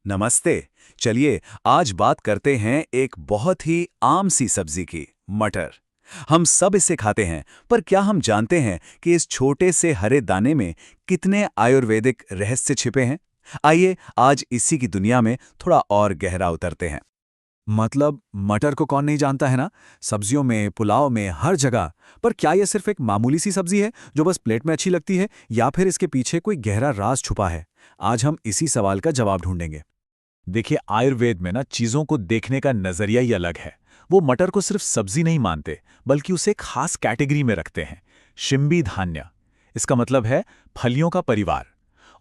नमस्ते। चलिए आज बात करते हैं एक बहुत ही आम सी सब्जी की, मटर। हम सब इसे खाते हैं, पर क्या हम जानते हैं कि इस छोटे से हरे दाने में कितने आयुर्वेदिक रहस्य छिपे हैं? आइए आज इसी की दुनिया में थोड़ा और गहरा उतरते हैं। मतलब मटर को कौन नहीं जानता है ना। सब्जियों में, पुलाव में, हर जगह। पर क्या यह सिर्फ एक मामूली सी सब्जी है जो बस प्लेट में अच्छी लगती है, या फिर इसके पीछे कोई गहरा राज छुपा है? आज हम इसी सवाल का जवाब ढूंढेंगे। देखिए, आयुर्वेद में ना चीजों को देखने का नजरिया ही अलग है। वो मटर को सिर्फ सब्जी नहीं मानते, बल्कि उसे एक खास कैटेगरी में रखते हैं। शिम्बी धान्य। इसका मतलब है फलियों का परिवार।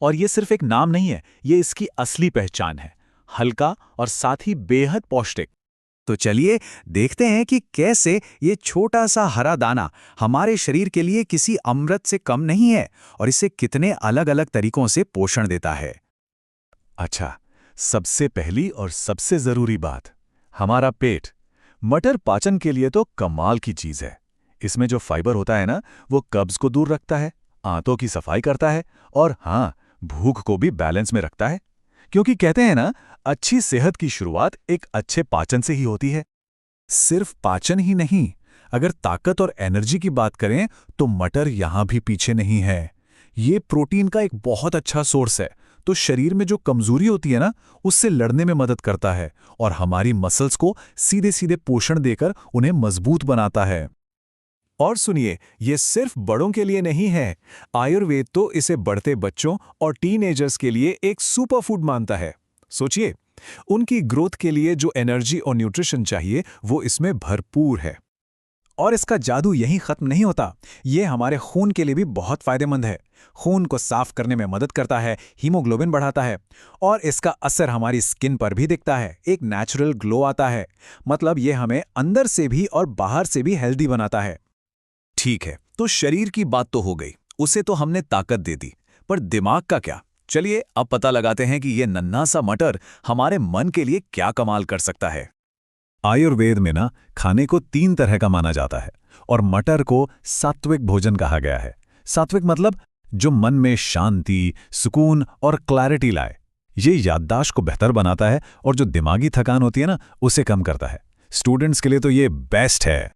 और ये सिर्फ एक नाम नहीं है, ये इसकी असली पहचान है। हल्का और साथ ही बेहद पौष्टिक। तो चलिए देखते हैं कि कैसे ये छोटा सा हरा दाना हमारे शरीर के लिए किसी अमृत से कम नहीं है और इसे कितने अलग-अलग तरीकों से पोषण देता है। अच्छा, सबसे पहली और सबसे जरूरी बात, हमारा पेट। मटर पाचन के लिए तो कमाल की चीज है। इसमें जो फाइबर होता है ना, वो कब्ज को दूर रखता है, आंतों की सफाई करता है, और हाँ, भूख को भी बैलेंस में रखता है। क्योंकि कहते हैं ना, अच्छी सेहत की शुरुआत एक अच्छे पाचन से ही होती है। सिर्फ पाचन ही नहीं, अगर ताकत और एनर्जी की बात करें तो मटर यहां भी पीछे नहीं है। ये प्रोटीन का एक बहुत अच्छा सोर्स है, तो शरीर में जो कमजोरी होती है ना, उससे लड़ने में मदद करता है और हमारी मसल्स को सीधे सीधे पोषण देकर उन्हें मजबूत बनाता है। और सुनिए, ये सिर्फ बड़ों के लिए नहीं है। आयुर्वेद तो इसे बढ़ते बच्चों और टीनेजर्स के लिए एक सुपर फूड मानता है। सोचिए, उनकी ग्रोथ के लिए जो एनर्जी और न्यूट्रिशन चाहिए, वो इसमें भरपूर है। और इसका जादू यहीं खत्म नहीं होता। ये हमारे खून के लिए भी बहुत फायदेमंद है। खून को साफ करने में मदद करता है, हीमोग्लोबिन बढ़ाता है, और इसका असर हमारी स्किन पर भी दिखता है। एक नेचुरल ग्लो आता है। मतलब ये हमें अंदर से भी और बाहर से भी हेल्दी बनाता है। ठीक है, तो शरीर की बात तो हो गई, उसे तो हमने ताकत दे दी, पर दिमाग का क्या? चलिए अब पता लगाते हैं कि ये नन्हा सा मटर हमारे मन के लिए क्या कमाल कर सकता है। आयुर्वेद में ना खाने को 3 तरह का माना जाता है, और मटर को सात्विक भोजन कहा गया है। सात्विक मतलब जो मन में शांति, सुकून और क्लैरिटी लाए। ये याददाश्त को बेहतर बनाता है, और जो दिमागी थकान होती है ना, उसे कम करता है। स्टूडेंट्स के लिए तो ये बेस्ट है।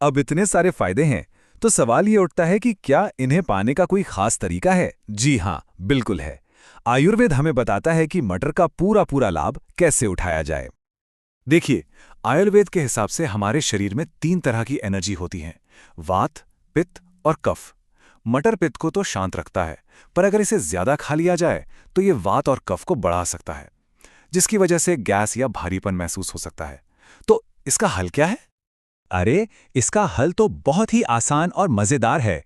अब इतने सारे फायदे हैं, तो सवाल ये उठता है कि क्या इन्हें पाने का कोई खास तरीका है? जी हाँ, बिल्कुल है। आयुर्वेद हमें बताता है कि मटर का पूरा पूरा लाभ कैसे उठाया जाए। देखिए, आयुर्वेद के हिसाब से हमारे शरीर में 3 तरह की एनर्जी होती हैं: वात, पित्त और कफ। मटर पित्त को तो शांत रखता है, पर अगर इसे ज्यादा खा लिया जाए तो ये वात और कफ को बढ़ा सकता है, जिसकी वजह से गैस या भारीपन महसूस हो सकता है। तो इसका हल क्या है? अरे, इसका हल तो बहुत ही आसान और मजेदार है।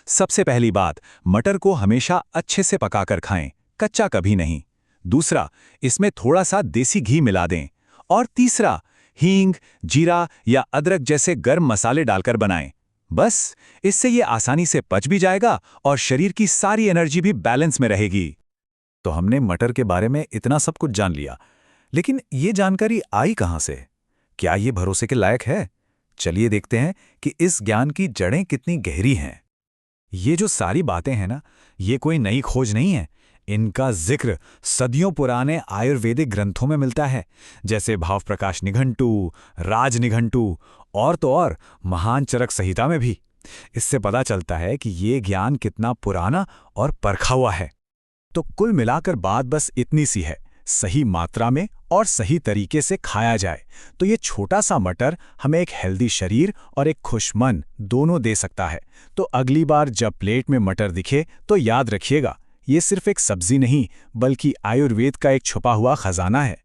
सबसे पहली बात, मटर को हमेशा अच्छे से पकाकर खाएं, कच्चा कभी नहीं। दूसरा, इसमें थोड़ा सा देसी घी मिला दें। और तीसरा, हींग, जीरा या अदरक जैसे गर्म मसाले डालकर बनाएं। बस, इससे ये आसानी से पच भी जाएगा और शरीर की सारी एनर्जी भी बैलेंस में रहेगी। तो हमने मटर के बारे में इतना सब कुछ जान लिया, लेकिन ये जानकारी आई कहाँ से? क्या ये भरोसे के लायक है? चलिए देखते हैं कि इस ज्ञान की जड़ें कितनी गहरी हैं। ये जो सारी बातें हैं ना, ये कोई नई खोज नहीं है। इनका जिक्र सदियों पुराने आयुर्वेदिक ग्रंथों में मिलता है, जैसे भाव प्रकाश निघंटु, राज निघंटु, और तो और महान चरक संहिता में भी। इससे पता चलता है कि ये ज्ञान कितना पुराना और परखा हुआ है। तो कुल मिलाकर बात बस इतनी सी है, सही मात्रा में और सही तरीके से खाया जाए तो ये छोटा सा मटर हमें एक हेल्दी शरीर और एक खुश मन दोनों दे सकता है। तो अगली बार जब प्लेट में मटर दिखे तो याद रखिएगा, ये सिर्फ एक सब्जी नहीं, बल्कि आयुर्वेद का एक छुपा हुआ खजाना है।